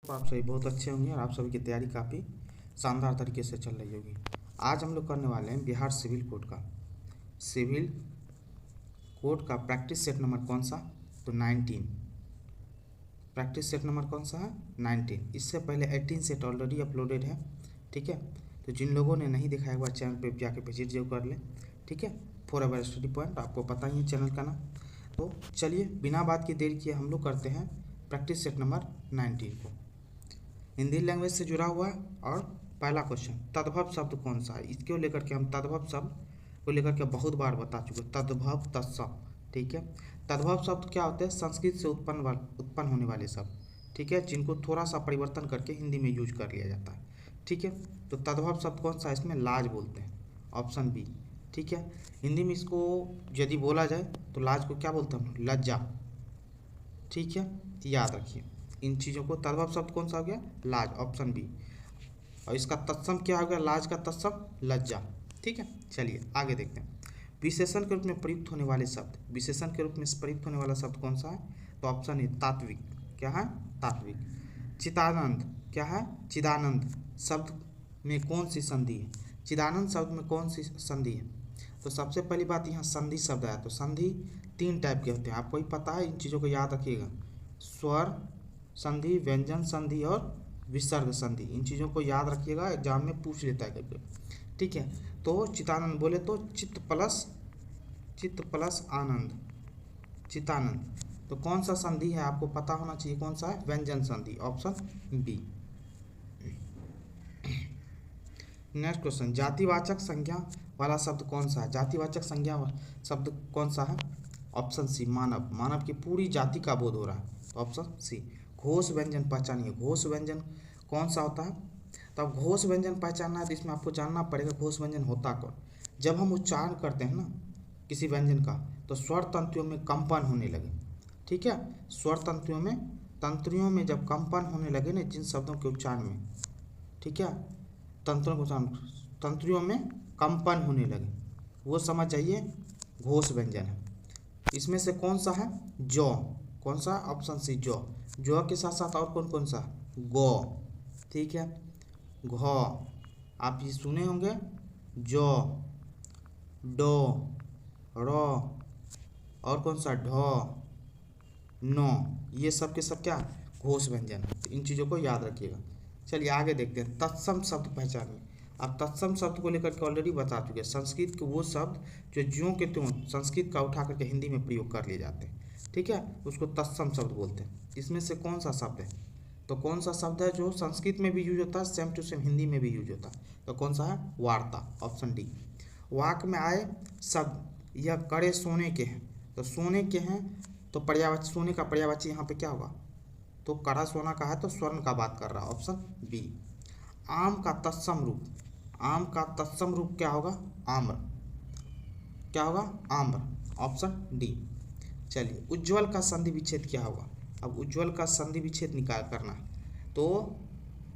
आप सभी बहुत अच्छे होंगे और आप सभी की तैयारी काफ़ी शानदार तरीके से चल रही होगी। आज हम लोग करने वाले हैं बिहार सिविल कोड का प्रैक्टिस सेट नंबर कौन सा, तो 19। प्रैक्टिस सेट नंबर कौन सा है, 19। इससे पहले 18 सेट ऑलरेडी अपलोडेड है, ठीक है। तो जिन लोगों ने नहीं देखा है वह चैनल पे जाके विजिट जरूर कर लें, ठीक है। फॉरएवर स्टडी पॉइंट, आपको पता ही है चैनल का नाम। तो चलिए बिना बात की देर किए हम लोग करते हैं प्रैक्टिस सेट नंबर 19 को। हिंदी लैंग्वेज से जुड़ा हुआ है। और पहला क्वेश्चन, तद्भव शब्द कौन सा है। इसको लेकर के हम तद्भव शब्द को लेकर के बहुत बार बता चुके, तद्भव तत्सम, ठीक है। तद्भव शब्द क्या होते हैं, संस्कृत से उत्पन्न होने वाले शब्द, ठीक है, जिनको थोड़ा सा परिवर्तन करके हिंदी में यूज कर लिया जाता है, ठीक है। तो तद्भव शब्द कौन सा है, इसमें लाज बोलते हैं, ऑप्शन बी, ठीक है। हिंदी में इसको यदि बोला जाए तो लाज को क्या बोलते हैं, लज्जा, ठीक है। याद रखिए इन चीज़ों को। तद्भव शब्द कौन सा हो गया, लाज, ऑप्शन बी। और इसका तत्सम क्या हो गया, लाज का तत्सम लज्जा, ठीक है। चलिए आगे देखते हैं। विशेषण के रूप में प्रयुक्त होने वाले शब्द, विशेषण के रूप में प्रयुक्त होने वाला शब्द कौन सा है, तो ऑप्शन ए तात्विक, क्या है, तात्विक। चिदानंद क्या है, चिदानंद शब्द में कौन सी संधि है, चिदानंद शब्द में कौन सी संधि है। तो सबसे पहली बात, यहाँ संधि शब्द आया, तो संधि 3 टाइप के होते हैं, आपको ही पता है, इन चीज़ों को याद रखिएगा। स्वर संधि, व्यंजन संधि और विसर्ग संधि, इन चीज़ों को याद रखिएगा, एग्जाम में पूछ लेता है कभी, ठीक है। तो चितानंद बोले तो चित्त प्लस आनंद, चितानंद। तो कौन सा संधि है, आपको पता होना चाहिए कौन सा है, व्यंजन संधि, ऑप्शन बी। नेक्स्ट क्वेश्चन, जातिवाचक संज्ञा वाला शब्द कौन सा है, जातिवाचक संज्ञा शब्द कौन सा है, ऑप्शन सी, मानव। मानव की पूरी जाति का बोध हो रहा है, तो ऑप्शन सी। घोष व्यंजन पहचानिए, घोष व्यंजन कौन सा होता है। तब घोष व्यंजन पहचानना है तो इसमें आपको जानना पड़ेगा घोष व्यंजन होता कौन। जब हम उच्चारण करते हैं ना किसी व्यंजन का, तो स्वर तंतुओं में कंपन होने लगे, ठीक है। स्वर तंत्रियों में जब कंपन होने लगे ना जिन शब्दों के उच्चारण में, ठीक है, तंत्रियों में कंपन होने लगे, वो समझ जाइए घोष व्यंजन है। इसमें से कौन सा है, जौ, कौन सा, ऑप्शन सी, जौ के साथ साथ और कौन कौन सा, गौ, ठीक है, घ, आप ये सुने होंगे, जौ, डो, रो, और कौन सा, ढ, नो, ये सब के सब क्या, घोष व्यंजन। तो इन चीज़ों को याद रखिएगा। चलिए आगे देखते हैं, तत्सम शब्द पहचानिए। आप तत्सम शब्द को लेकर के ऑलरेडी बता चुके हैं, संस्कृत के वो शब्द जो ज्यों के त्यों संस्कृत का उठा करके हिंदी में प्रयोग कर लिए जाते हैं, ठीक है, उसको तत्सम शब्द बोलते हैं। इसमें से कौन सा शब्द है, तो कौन सा शब्द है जो संस्कृत में भी यूज होता है, सेम टू सेम हिंदी में भी यूज होता है, तो कौन सा है, वार्ता, ऑप्शन डी। वाक में आए शब्द यह कड़े सोने के हैं, तो सोने के हैं, तो पर्यायवाची, सोने का पर्यायवाची यहाँ पे क्या होगा, तो कड़ा सोना का है तो स्वर्ण का बात कर रहा है, ऑप्शन बी। आम का तत्सम रूप, आम का तत्सम रूप क्या होगा, आम्र, क्या होगा, आम्र, ऑप्शन डी। चलिए उज्ज्वल का संधि विच्छेद क्या होगा। अब उज्ज्वल का संधि विच्छेद निकाल करना है, तो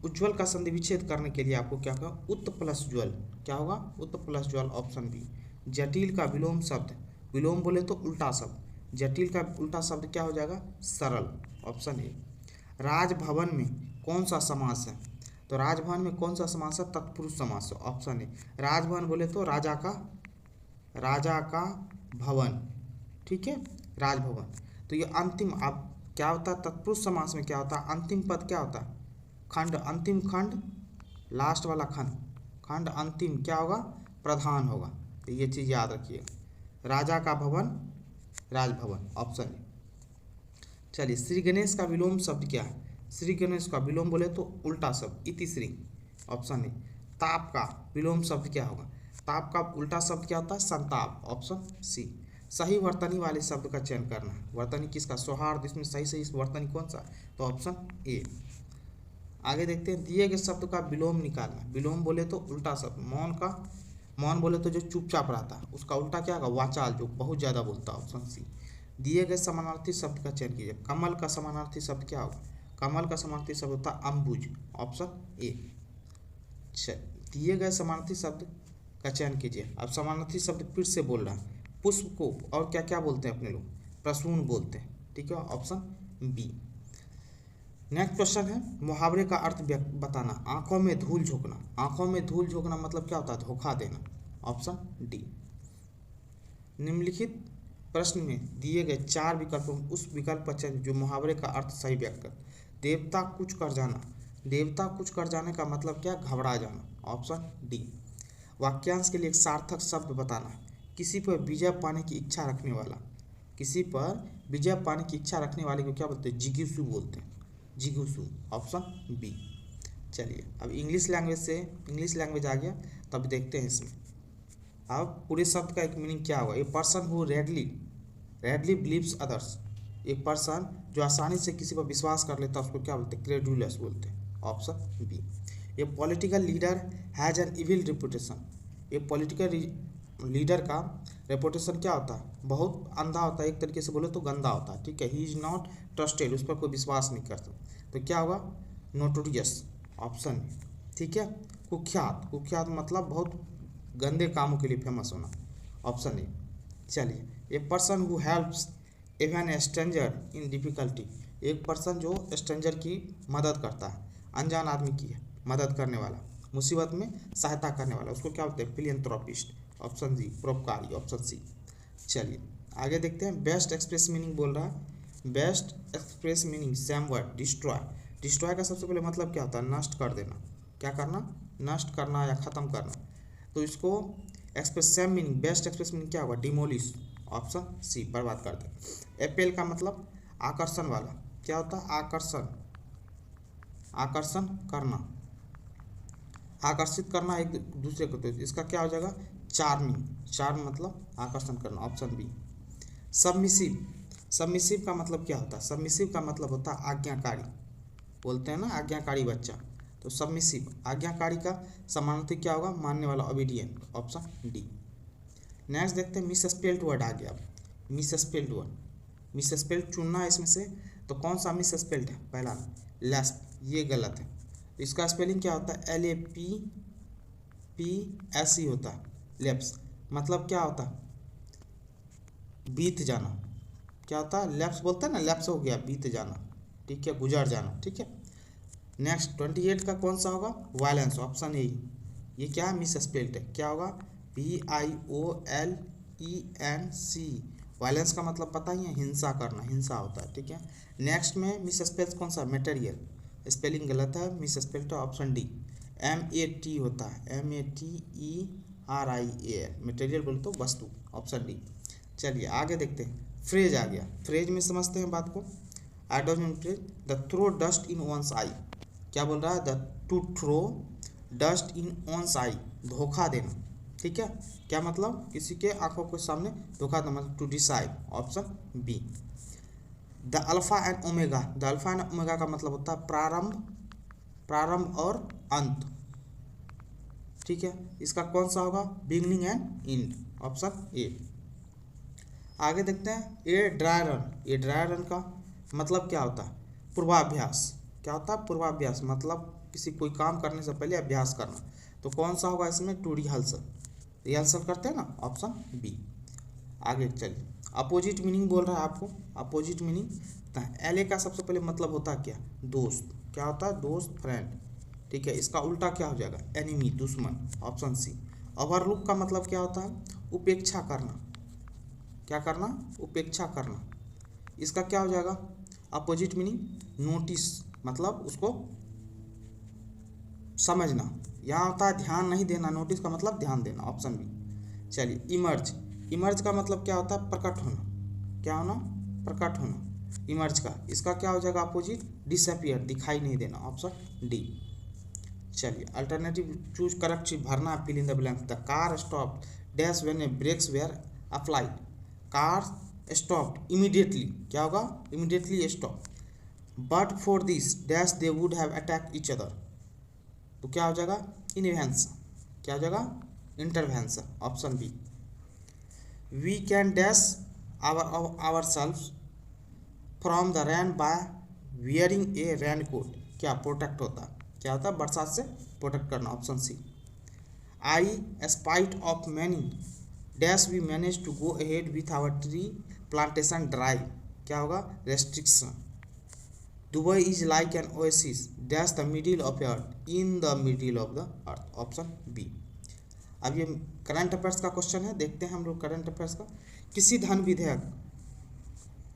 उज्ज्वल का संधि विच्छेद करने के लिए आपको क्या होगा, उत्त प्लस ज्वल, क्या होगा, उत्त प्लस ज्वल, ऑप्शन बी। जटिल का विलोम शब्द, विलोम बोले तो उल्टा शब्द, जटिल का उल्टा शब्द क्या हो जाएगा, सरल, ऑप्शन ए। राजभवन में कौन सा समास है, तो राजभवन में कौन सा समास है, तत्पुरुष समास, ऑप्शन ए। राजभवन बोले तो राजा का भवन, ठीक है, राजभवन। तो ये अंतिम, आप क्या होता है, तत्पुरुष समास में क्या होता है, अंतिम पद क्या होता है, खंड, अंतिम खंड, लास्ट वाला खंड अंतिम क्या होगा, प्रधान होगा। तो ये चीज़ याद रखिएगा, राजा का भवन, राजभवन, ऑप्शन ए। चलिए श्री गणेश का विलोम शब्द क्या है, श्री गणेश का विलोम बोले तो उल्टा शब्द, इतिश्री, ऑप्शन ए। ताप का विलोम शब्द क्या होगा, ताप का उल्टा शब्द क्या होता है, संताप, ऑप्शन सी। सही वर्तनी वाले शब्द का चयन करना है, वर्तनी किसका, सौहार्द, इसमें सही वर्तनी कौन सा, तो ऑप्शन ए। आगे देखते हैं, दिए गए शब्द का विलोम निकालना, विलोम बोले तो उल्टा शब्द, मौन बोले तो जो चुपचाप रहता है उसका उल्टा क्या होगा, वाचाल, जो बहुत ज़्यादा बोलता है, ऑप्शन सी। दिए गए समानार्थी शब्द का चयन कीजिए, कमल का समानार्थी शब्द क्या होगा, कमल का समानार्थी शब्द होता है अम्बुज, ऑप्शन ए। दिए गए समानार्थी शब्द का चयन कीजिए। अब समानार्थी शब्द फिर से बोल रहा है, पुष्प को और क्या क्या बोलते हैं अपने लोग, प्रसून बोलते हैं, ठीक है, ऑप्शन बी। नेक्स्ट क्वेश्चन है मुहावरे का अर्थ बताना। आंखों में धूल झोंकना। आंखों में धूल झोंकना मतलब क्या होता है? धोखा देना। Option D. निम्नलिखित प्रश्न में दिए गए 4 विकल्पों में उस विकल्प का चयन जो मुहावरे का अर्थ सही व्यक्त कर। देवता कुछ कर जाना। देवता कुछ कर जाने का मतलब क्या? घबरा जाना। Option D. वाक्यांश के लिए एक सार्थक शब्द बताना। किसी पर विजय पाने की इच्छा रखने वाला। किसी पर विजय पाने की इच्छा रखने वाले को क्या बोलते हैं? जिज्ञासु बोलते हैं। जिज्ञासु। Option B. चलिए अब इंग्लिश लैंग्वेज आ गया, तब देखते हैं इसमें। अब पूरे शब्द का एक मीनिंग क्या होगा? A person who readily believes others. एक पर्सन जो आसानी से किसी पर विश्वास कर लेता है उसको क्या बोलते हैं? क्रेडुलस बोलते हैं। Option B. A political leader has an evil reputation. A political leader का रेपुटेशन क्या होता है? बहुत अंधा होता है, एक तरीके से बोले तो गंदा होता है। ठीक है, ही इज नॉट ट्रस्टेड, उस पर कोई विश्वास नहीं करता। तो क्या होगा? नोटोरियस। ऑप्शन। ठीक है। कुख्यात मतलब बहुत गंदे कामों के लिए फेमस होना। Option A. चलिए, a person who helps even a stranger in difficulty. एक पर्सन जो स्ट्रेंजर की मदद करता है, अनजान आदमी की मदद करने वाला, मुसीबत में सहायता करने वाला, उसको क्या बोलते हैं? फिलियंथ्रोपिस्ट। Option D. परोपकारी। Option C. चलिए आगे देखते हैं। बेस्ट एक्सप्रेस मीनिंग बोल रहा है। Best express meaning same word destroy. Destroy का सबसे पहले मतलब क्या होता है? नष्ट कर देना। क्या करना? नष्ट करना या ख़त्म करना। तो इसको express same meaning, best express meaning क्या होगा? डिमोलिश। Option C. बर्बाद कर दे। एपेल का मतलब आकर्षण वाला। क्या होता है? आकर्षण करना, आकर्षित करना एक दूसरे को। तो इसका क्या हो जाएगा? चार्म मतलब आकर्षण करना। Option B. सबमिसिव का मतलब क्या होता है? सबमिसिव का मतलब होता है आज्ञाकारी। बोलते हैं ना आज्ञाकारी बच्चा, तो सबमिसिव। आज्ञाकारी का समानार्थी क्या होगा? मानने वाला, ओबीडिएंट। Option D. नेक्स्ट देखते हैं। मिसस्पेल्ड वर्ड आ गया। मिसस्पेल्ड वर्ड, मिसस्पेल्ड चुनना है इसमें से। तो कौन सा मिसस्पेल्ड है? पहला लेस्प, ये गलत है। इसका स्पेलिंग क्या होता है? LAPS होता है। लेप्स मतलब क्या होता है? बीत जाना। क्या होता है? लेप्स बोलते हैं ना, लेप्स हो गया, बीत जाना। ठीक है, गुजर जाना। ठीक है। नेक्स्ट 28 का कौन सा होगा? वायलेंस। Option A. ये क्या है? मिसस्पेल्ड है। क्या होगा? VIOLENC। वायलेंस का मतलब पता ही है? हिंसा करना, हिंसा होता है। ठीक है। नेक्स्ट में मिसस्पेल्ड कौन सा? मटेरियल। स्पेलिंग गलत है, मिसस्पेल्ड है। Option D. MAT होता है, MATERIAL। मटेरियल बोले तो वस्तु। Option D. चलिए आगे देखते हैं। फ्रेज आ गया। फ्रेज में समझते हैं बात को। आइडोजन phrase. The throw dust in one's eye. क्या बोल रहा है? To throw dust in one's eye, धोखा देना। ठीक है। क्या मतलब? किसी के आंखों के सामने धोखा देना, मतलब to decide. Option B. The alpha and omega. The alpha and omega का मतलब होता है प्रारंभ और अंत। ठीक है। इसका कौन सा होगा? Beginning and and. Option A. आगे देखते हैं। A dry run. A dry run का मतलब क्या होता है? पूर्वाभ्यास। क्या होता है? पूर्वाभ्यास मतलब किसी कोई काम करने से पहले अभ्यास करना। तो कौन सा होगा इसमें? To rehearsal. रिहर्सल करते हैं ना। Option B. आगे चलिए। अपोजिट मीनिंग बोल रहा है आपको। अपोजिट मीनिंग LA का सबसे पहले मतलब होता है क्या? दोस्त। क्या होता है? दोस्त, फ्रेंड। ठीक है। इसका उल्टा क्या हो जाएगा? एनिमी, दुश्मन। Option C. ओवरलुक का मतलब क्या होता है? उपेक्षा करना। क्या करना? उपेक्षा करना। इसका क्या हो जाएगा? अपोजिट मीनिंग नोटिस, मतलब उसको समझना। यहाँ होता है ध्यान नहीं देना, नोटिस का मतलब ध्यान देना। Option B. चलिए इमर्ज। इमर्ज का मतलब क्या होता है? प्रकट होना। क्या होना? प्रकट होना। इमर्ज का इसका क्या हो जाएगा? अपोजिट डिसअपियर, दिखाई नहीं देना। Option D. चलिए अल्टरनेटिव चूज करेक्ट भरना, fill in the blank. The car stop dash when a brakes were applied. Car stopped immediately. क्या होगा? Immediately stop. But for this dash they would have attack each other. तो क्या हो जाएगा? Invention. क्या हो जाएगा? Intervention. Option B. We can dash our self from the rain by wearing a rain coat. क्या? प्रोटेक्ट होता है। क्या होता है? बरसात से प्रोटेक्ट करना। Option C. I spite of many dash we manage to go ahead with our tree plantation drive. क्या होगा? Restriction. Dubai is like an oasis dash the middle of earth in the middle of the earth, option B. अब ये current affairs का question है, देखते हैं हम लोग करंट अफेयर्स का। किसी धन विधेयक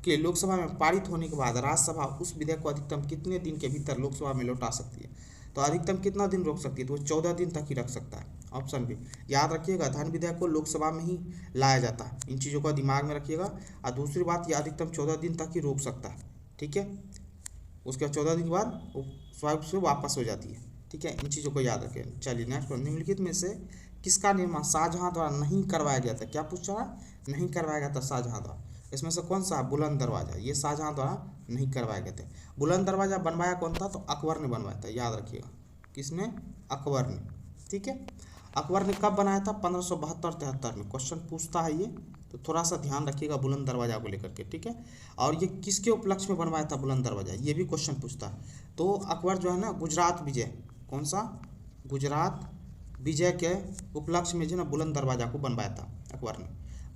के लोकसभा में पारित होने के बाद राज्यसभा उस विधेयक को अधिकतम कितने दिन के भीतर लोकसभा में लौटा सकती है? तो अधिकतम कितना दिन रोक सकती है? तो वो 14 दिन तक ही रख सकता है, ऑप्शन बी। याद रखिएगा, धन विधेयक को लोकसभा में ही लाया जाता है, इन चीज़ों को दिमाग में रखिएगा। और दूसरी बात, ये अधिकतम 14 दिन तक ही रोक सकता है, ठीक है। उसके बाद 14 दिन के बाद वो स्वाभाविक से वापस हो जाती है, ठीक है। इन चीज़ों को याद रखें। चलिए नेक्स्ट, निम्नलिखित में से किसका निर्माण शाहजहां द्वारा नहीं करवाया गया था? क्या पूछ रहा है? नहीं करवाया गया था शाहजहां द्वारा। इसमें से कौन सा? बुलंद दरवाजा। ये शाहजहां द्वारा नहीं करवाए गए थे। बुलंद दरवाजा बनवाया कौन था? तो अकबर ने बनवाया था, याद रखिएगा। किसने? अकबर ने, ठीक है। अकबर ने कब बनाया था? 1572-73 में। क्वेश्चन पूछता है ये, तो थोड़ा सा ध्यान रखिएगा बुलंद दरवाजा को लेकर के, ठीक है। और ये किसके उपलक्ष्य में बनवाया था बुलंद दरवाजा? ये भी क्वेश्चन पूछता है। तो अकबर जो है ना, गुजरात विजय, कौन सा? गुजरात विजय के उपलक्ष्य में जो ना बुलंद दरवाजा को बनवाया था अकबर ने।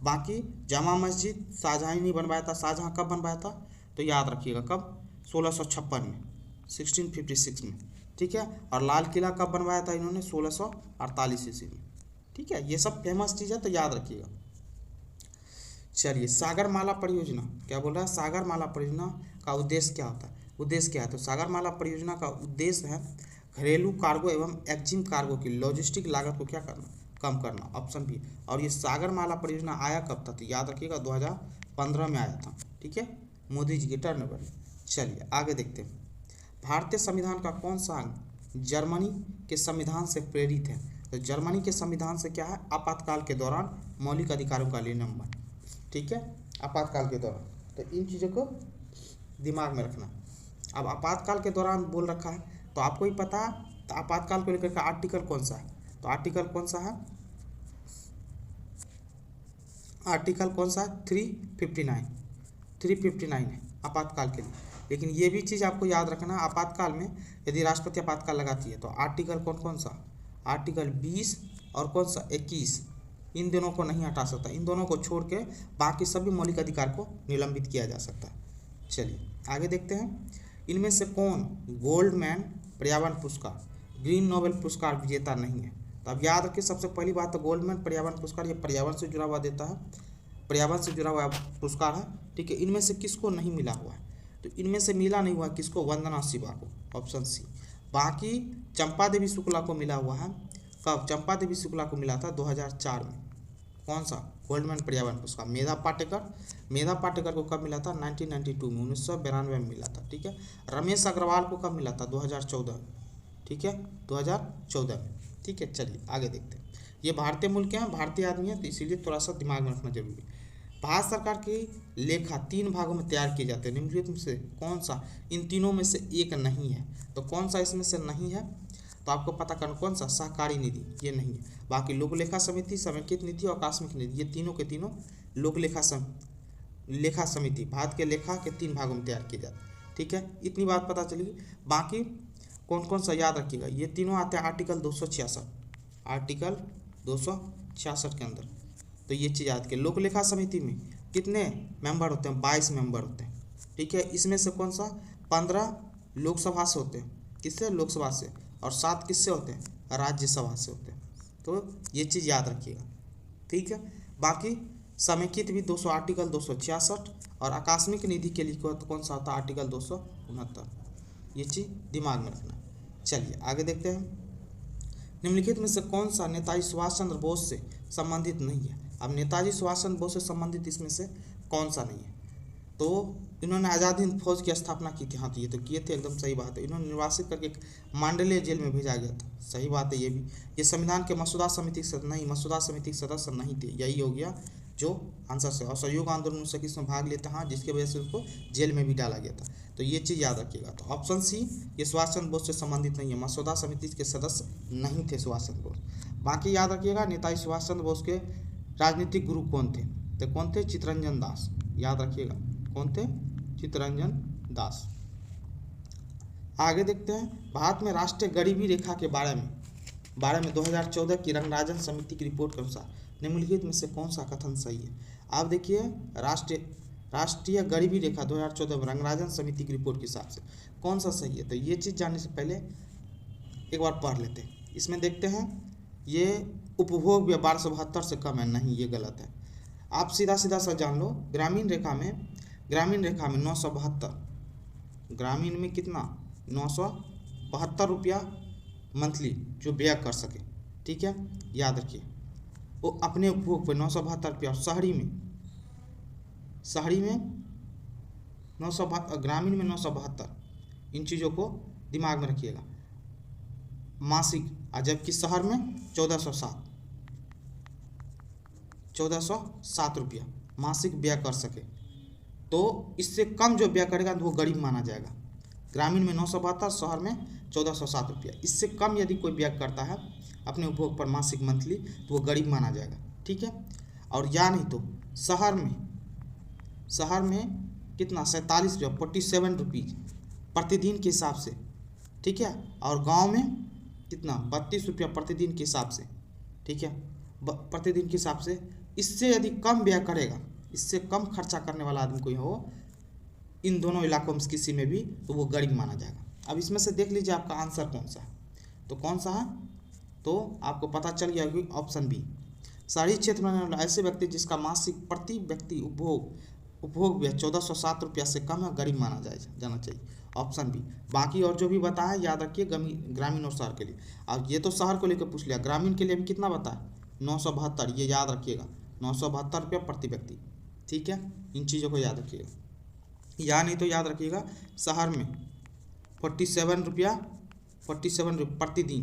बाकी जामा मस्जिद शाहजहां ने बनवाया था। शाहजहां कब बनवाया था? तो याद रखिएगा, कब? 1656 में, 1656 में, ठीक है। और लाल किला कब बनवाया था इन्होंने? 1648 ईस्वी में, ठीक है। ये सब फेमस चीज़ है, तो याद रखिएगा। चलिए, सागरमाला परियोजना क्या बोल रहा है? सागरमाला परियोजना का उद्देश्य क्या होता है? उद्देश्य क्या है? तो सागरमाला परियोजना का उद्देश्य है घरेलू कार्गो एवं एक्जिम कार्गो की लॉजिस्टिक लागत को क्या करना? कम करना, ऑप्शन बी। और ये सागरमाला परियोजना आया कब था? तो याद रखिएगा 2015 में आया था, ठीक है, मोदी जी के टर्न पर। चलिए आगे देखते हैं। भारतीय संविधान का कौन सा अंग जर्मनी के संविधान से प्रेरित है? तो जर्मनी के संविधान से क्या है? आपातकाल के दौरान मौलिक अधिकारों का उल्लंघन, ठीक है, आपातकाल के दौरान। तो इन चीज़ों को दिमाग में रखना। अब आपातकाल के दौरान बोल रखा है, तो आपको ही पता है, तो आपातकाल को लेकर के आर्टिकल कौन सा है? तो आर्टिकल कौन सा है? आर्टिकल कौन सा है? 359 है आपातकाल के लिए। लेकिन ये भी चीज़ आपको याद रखना, आपातकाल में यदि राष्ट्रपति आपातकाल लगाती है तो आर्टिकल कौन सा? आर्टिकल 20 और कौन सा? 21। इन दोनों को नहीं हटा सकता। इन दोनों को छोड़ के बाकी सभी मौलिक अधिकार को निलंबित किया जा सकता है। चलिए आगे देखते हैं। इनमें से कौन गोल्डमैन पर्यावरण पुरस्कार, ग्रीन नोबेल पुरस्कार विजेता नहीं है? तो अब याद रखिए, सबसे पहली बात तो गोल्डमैन पर्यावरण पुरस्कार ये पर्यावरण से जुड़ा हुआ देता है, पर्यावरण से जुड़ा हुआ पुरस्कार है, ठीक है। इनमें से किसको नहीं मिला हुआ है? तो इनमें से मिला नहीं हुआ किसको? वंदना शिवा को, ऑप्शन सी। बाकी चंपा देवी शुक्ला को मिला हुआ है। कब? चंपा देवी शुक्ला को मिला था 2004 में। कौन सा? गोल्डमैन पर्यावरण पुरस्कार। मेधा पाटेकर को कब मिला था? 1992 में, 1992 में मिला था, ठीक है। रमेश अग्रवाल को कब मिला था? 2014, ठीक है, 2014 में, ठीक है। चलिए आगे देखते हैं। ये भारतीय मूल के हैं, भारतीय आदमी है, तो इसीलिए थोड़ा सा दिमाग में रखना जरूरी है। भारत सरकार की लेखा 3 भागों में तैयार किए जाते हैं, निम्नलिखित में से कौन सा इन तीनों में से एक नहीं है? तो कौन सा इसमें से नहीं है? तो आपको पता करना कौन सा? सहकारी निधि, ये नहीं है। बाकी लोक लेखा समिति, समेकित नीति और आकस्मिक निधि, ये तीनों के तीनों लोक लेखा समिति भारत के लेखा के 3 भागों में तैयार किए जाते हैं, ठीक है। इतनी बात पता चली। बाकी कौन सा याद रखिएगा, ये तीनों आते हैं आर्टिकल 266, आर्टिकल 266 के अंदर। तो ये चीज़ याद के। लोक लेखा समिति में कितने मेंबर होते हैं? 22 मेंबर होते हैं, ठीक है। इसमें से कौन सा? 15 लोकसभा से होते हैं, किससे? लोकसभा से। और 7 किससे होते हैं? राज्यसभा से होते हैं। तो ये चीज़ याद रखिएगा, ठीक है। बाकी समेकित भी 200 आर्टिकल 266 और आकस्मिक निधि के लिए कौन सा होता है? आर्टिकल 269। ये चीज़ दिमाग में रखना। चलिए आगे देखते हैं। निम्नलिखित में से कौन सा नेताजी सुभाष चंद्र बोस से संबंधित नहीं है? अब नेताजी सुभाष चंद्र बोस से संबंधित इसमें से कौन सा नहीं है? तो इन्होंने आज़ाद हिंद फौज की स्थापना की थी, हाँ तो ये तो किए थे, एकदम सही बात है। इन्होंने निर्वासित करके मांडले जेल में भेजा गया था, सही बात है ये भी। ये संविधान के मसौदा समिति के सदस्य नहीं थे, यही हो गया जो आंसर से। और सहयोग आंदोलन 1921 में भाग लेते, हाँ, जिसकी वजह से उसको जेल में भी डाला गया था। तो ये चीज़ याद रखिएगा। तो ऑप्शन सी, ये सुभाष चंद्र बोस से संबंधित नहीं है, मसौदा समिति के सदस्य नहीं थे सुभाष चंद्र बोस। बाकी याद रखिएगा, नेताजी सुभाष चंद्र बोस के राजनीतिक गुरु कौन थे? तो कौन थे? चित्तरंजन दास, याद रखिएगा, कौन थे? चित्तरंजन दास। आगे देखते हैं। भारत में राष्ट्रीय गरीबी रेखा के बारे में 2014 की रंगराजन समिति की रिपोर्ट के अनुसार निम्नलिखित में से कौन सा कथन सही है? आप देखिए, राष्ट्रीय राष्ट्रीय गरीबी रेखा 2014 में रंगराजन समिति की रिपोर्ट के हिसाब से कौन सा सही है? तो ये चीज़ जानने से पहले एक बार पढ़ लेते हैं। इसमें देखते हैं ये उपभोग व्यय 1272 से कम है, नहीं ये गलत है। आप सीधा सीधा सा जान लो, ग्रामीण रेखा में 972, ग्रामीण में कितना 972 रुपया मंथली जो व्यय कर सके, ठीक है, याद रखिए। वो अपने उपभोग पे 972 रुपया, शहरी में 972, ग्रामीण में 972, इन चीज़ों को दिमाग में रखिएगा। मासिक, जबकि शहर में 1407 रुपया मासिक व्यय कर सके, तो इससे कम जो व्यय करेगा तो वो गरीब माना जाएगा। ग्रामीण में 972, शहर में 1407 रुपया, इससे कम यदि कोई व्यय करता है अपने उपभोग पर मासिक मंथली तो वो गरीब माना जाएगा, ठीक है। और या नहीं तो शहर में कितना 47 रुपया 47 रुपीज़ प्रतिदिन के हिसाब से, ठीक है। और गांव में कितना 32 रुपया प्रतिदिन के हिसाब से, ठीक है, प्रतिदिन के हिसाब से। इससे यदि कम व्यय करेगा, इससे कम खर्चा करने वाला आदमी कोई हो इन दोनों इलाकों में किसी में भी, तो वो गरीब माना जाएगा। अब इसमें से देख लीजिए आपका आंसर कौन सा है। तो कौन सा है? तो आपको पता चल गया कि ऑप्शन बी, शहरी क्षेत्र में रहने वाला ऐसे व्यक्ति जिसका मासिक प्रति व्यक्ति उपभोग व्यय 1407 रुपया से कम है, गरीब माना जाना चाहिए, ऑप्शन बी। बाकी और जो भी बताया याद रखिए ग्रामीण और शहर के लिए। अब ये तो शहर को लेकर पूछ लिया, ग्रामीण के लिए भी कितना बताया 972, ये याद रखिएगा 972 रुपया प्रति व्यक्ति, ठीक है। इन चीज़ों को याद रखिएगा। या नहीं तो याद रखिएगा शहर में 47 रुपया प्रतिदिन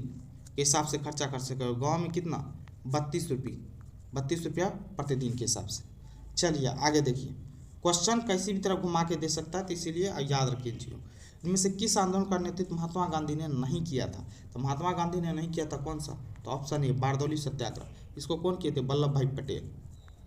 के हिसाब से खर्चा कर सके, गाँव में कितना 32 रुपया प्रतिदिन के हिसाब से। चलिए आगे देखिए, क्वेश्चन किसी भी तरफ घुमा के दे सकता है, तो इसीलिए याद रखिए इन चीज़ों। इनमें से किस आंदोलन का नेतृत्व महात्मा गांधी ने नहीं किया था? तो महात्मा गांधी ने नहीं किया था कौन सा? तो ऑप्शन ए बारदौली सत्याग्रह। इसको कौन किए थे? वल्लभ भाई पटेल।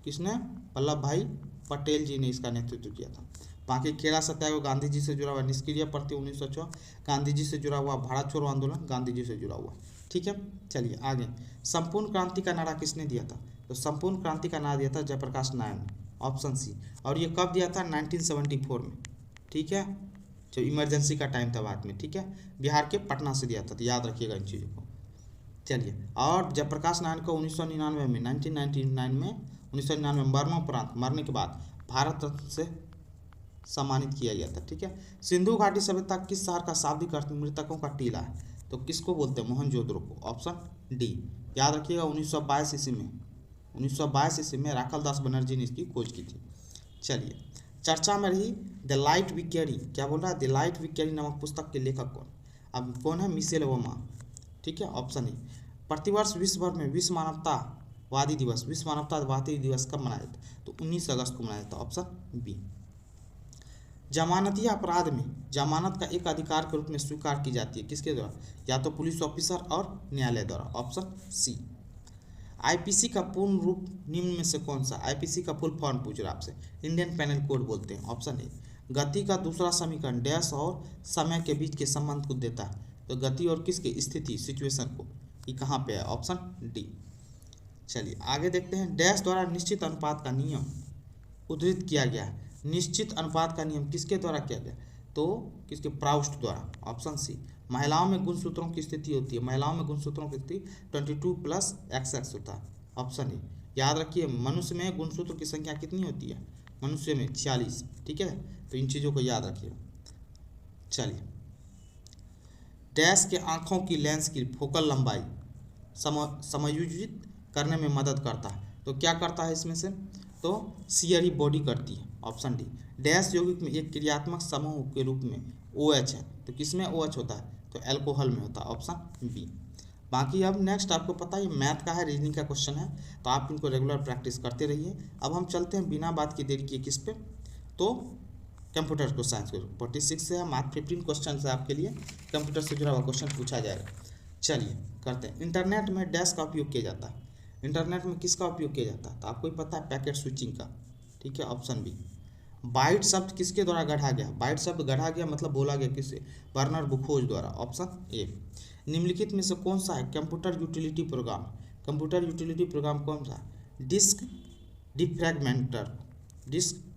किसने? वल्लभ भाई पटेल जी ने इसका नेतृत्व किया था। बाकी खेड़ा सत्याग्रह गांधी जी से जुड़ा हुआ, निष्क्रिय प्रति 1904 गांधी जी से जुड़ा हुआ, भारत छोड़ो आंदोलन गांधी जी से जुड़ा हुआ, ठीक है। चलिए आगे, संपूर्ण क्रांति का नारा किसने दिया था? तो संपूर्ण क्रांति का नारा दिया था जयप्रकाश नारायण ने, ऑप्शन सी। और ये कब दिया था? 1974 में, ठीक है, जो इमरजेंसी का टाइम था बाद में, ठीक है। बिहार के पटना से दिया था, तो याद रखिएगा इन चीज़ों को। चलिए, और जयप्रकाश नारायण को 1999 में 1999 मरने के बाद भारत रत्न से सम्मानित किया गया था, ठीक है। सिंधु घाटी सभ्यता किस शहर का शाब्दिक अर्थ मृतकों का टीला है? तो किसको बोलते हैं? मोहनजोदड़ो को, ऑप्शन डी। याद रखिएगा 1922 ईस्वी में राखल दास बनर्जी ने इसकी खोज की थी। चलिए, चर्चा में रही द लाइट वी कैरी, क्या बोल रहा है? द लाइट वी कैरी नामक पुस्तक के लेखक कौन? अब कौन है? मिशेल ओबामा, ठीक है, ऑप्शन ए। प्रतिवर्ष विश्व भर में विश्व मानवतावादी दिवस कब मनाया जाता है? तो 19 अगस्त को मनाया जाता है, ऑप्शन बी। जमानती अपराध में जमानत का एक अधिकार के रूप में स्वीकार की जाती है, किसके द्वारा? या तो पुलिस ऑफिसर और न्यायालय द्वारा, ऑप्शन सी। आईपीसी का पूर्ण रूप निम्न में से कौन सा? आईपीसी का फुल फॉर्म पूछ रहा आपसे, इंडियन पेनल कोड बोलते हैं, ऑप्शन ए। गति का दूसरा समीकरण डैश और समय के बीच के संबंध को देता है, तो गति और किसकी स्थिति, सिचुएशन को, ये कहाँ पे है? Option D. चलिए आगे देखते हैं, डैश द्वारा निश्चित अनुपात का नियम उद्धृत किया गया है। निश्चित अनुपात का नियम किसके द्वारा किया गया? तो किसके? प्राउस्ट द्वारा, ऑप्शन सी। महिलाओं में गुणसूत्रों की स्थिति होती है, महिलाओं में गुणसूत्रों की स्थिति 22+XX होता है, ऑप्शन ए। याद रखिए मनुष्य में गुणसूत्र की संख्या कितनी होती है? मनुष्य में 46, ठीक है, तो इन चीज़ों को याद रखिए। चलिए, डैश के आँखों की लेंस की फोकल लंबाई समायोजित करने में मदद करता है, तो क्या करता है इसमें से? तो सीयरी बॉडी करती है, ऑप्शन डी। डैश यौगिक में एक क्रियात्मक समूह के रूप में OH है, तो किसमें OH होता है? तो एल्कोहल में होता है, ऑप्शन बी। बाकी अब नेक्स्ट आपको पता है मैथ का है, रीजनिंग का क्वेश्चन है, तो आप इनको रेगुलर प्रैक्टिस करते रहिए। अब हम चलते हैं बिना बात की देरी किए किस पे? तो कंप्यूटर को साइंस को 46 से है, मात्र 15 क्वेश्चन है आपके लिए, कंप्यूटर से जुड़ा हुआ क्वेश्चन पूछा जाएगा। चलिए करते हैं। इंटरनेट में डैश का उपयोग किया जाता है, इंटरनेट में किसका उपयोग किया जाता है? तो आपको ही पता है, पैकेट स्विचिंग का, ठीक है, ऑप्शन बी। बाइट शब्द किसके द्वारा गढ़ा गया? बाइट शब्द गढ़ा गया मतलब बोला गया किससे? बर्नर बुखोज द्वारा, ऑप्शन ए। निम्नलिखित में से कौन सा है computer utility program? Computer utility program कौन सा? Disk defragmenter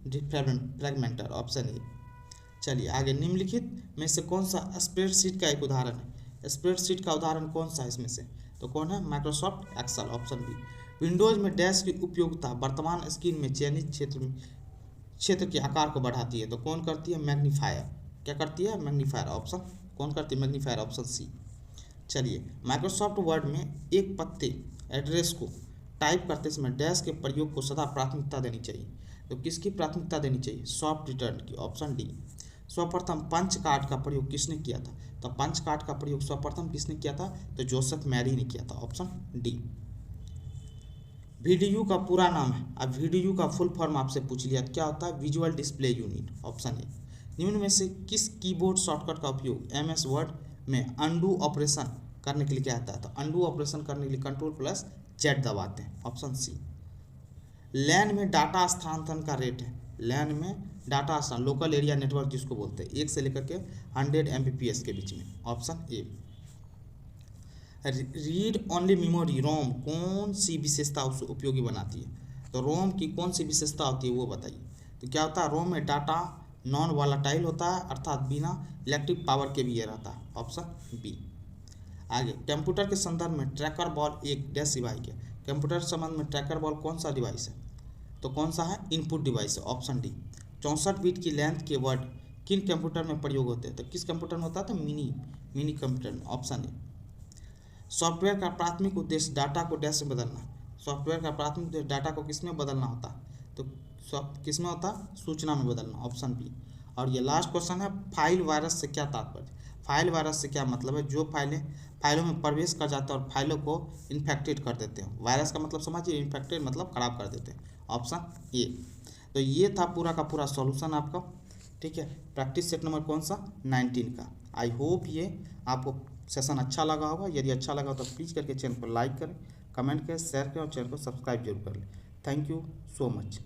fragmenter, option A. चलिए आगे, निम्नलिखित में से कौन सा स्प्रेडशीट का एक उदाहरण है? स्प्रेडशीट का उदाहरण कौन सा है इसमें से? तो कौन है? Microsoft Excel, option B. Windows में डैश की उपयोगिता वर्तमान स्क्रीन में चयनित क्षेत्र के आकार को बढ़ाती है, तो कौन करती है? मैग्नीफायर। क्या करती है? मैग्नीफायर, ऑप्शन कौन करती है? Magnifier, option C. चलिए, माइक्रोसॉफ्ट वर्ड में एक पत्ते एड्रेस को टाइप करते समय डैश के प्रयोग को सदा प्राथमिकता देनी चाहिए, तो किसकी प्राथमिकता देनी चाहिए? सॉफ्ट रिटर्न की, ऑप्शन डी। सर्वप्रथम पंच कार्ड का प्रयोग किसने किया था? तो पंच कार्ड का प्रयोग सर्वप्रथम किसने किया था? तो जोसेफ मैरी ने किया था, ऑप्शन डी। VDU का पूरा नाम है, अब VDU का फुल फॉर्म आपसे पूछ लिया, क्या होता है? Visual display unit, option A. निम्न में से किस कीबोर्ड शॉर्टकट का उपयोग MS वर्ड में अंडू ऑपरेशन करने के लिए क्या आता है? तो अंडू ऑपरेशन करने के लिए Ctrl+Z दबाते हैं, ऑप्शन सी। लैन में डाटा स्थानांतरण का रेट है, लैन में डाटा स्थान, लोकल एरिया नेटवर्क जिसको बोलते हैं, 1 से लेकर के 100 Mbps के बीच में, option A. Read only memory रोम कौन सी विशेषता उसे उपयोगी बनाती है? तो रोम की कौन सी विशेषता होती है वो बताइए। तो क्या होता है? रोम में डाटा नॉन वॉलेटाइल होता है, अर्थात बिना इलेक्ट्रिक पावर के भी ये रहता है, ऑप्शन बी। आगे, कंप्यूटर के संदर्भ में ट्रैकर बॉल एक डैश डिवाइस है, कंप्यूटर के संबंध में ट्रैकर बॉल कौन सा डिवाइस है? तो कौन सा है? इनपुट डिवाइस है, ऑप्शन डी। 64 बीट की लेंथ के वर्ड किन कंप्यूटर में प्रयोग होते हैं? तो किस कंप्यूटर में होता है? तो मिनी कंप्यूटर में, ऑप्शन ए। सॉफ्टवेयर का प्राथमिक उद्देश्य डाटा को डैश में बदलना, सॉफ्टवेयर का प्राथमिक उद्देश्य डाटा को किस में बदलना होता है? तो किस में होता है? सूचना में बदलना, ऑप्शन बी। और ये लास्ट क्वेश्चन है, फाइल वायरस से क्या तात्पर्य? फाइल वायरस से क्या मतलब है? जो फाइलों में प्रवेश कर जाते हैं और फाइलों को इन्फेक्टेड कर देते हैं। वायरस का मतलब समझिए, इन्फेक्टेड मतलब खराब कर देते हैं, ऑप्शन ए। तो ये था पूरा का पूरा सॉल्यूशन आपका, ठीक है। प्रैक्टिस सेट नंबर कौन सा? 19 का। आई होप ये आपको सेशन अच्छा लगा होगा। यदि अच्छा लगा तो प्लीज़ करके चैनल को लाइक करें, कमेंट करें, शेयर करें और चैनल को सब्सक्राइब जरूर कर लें। Thank you so much.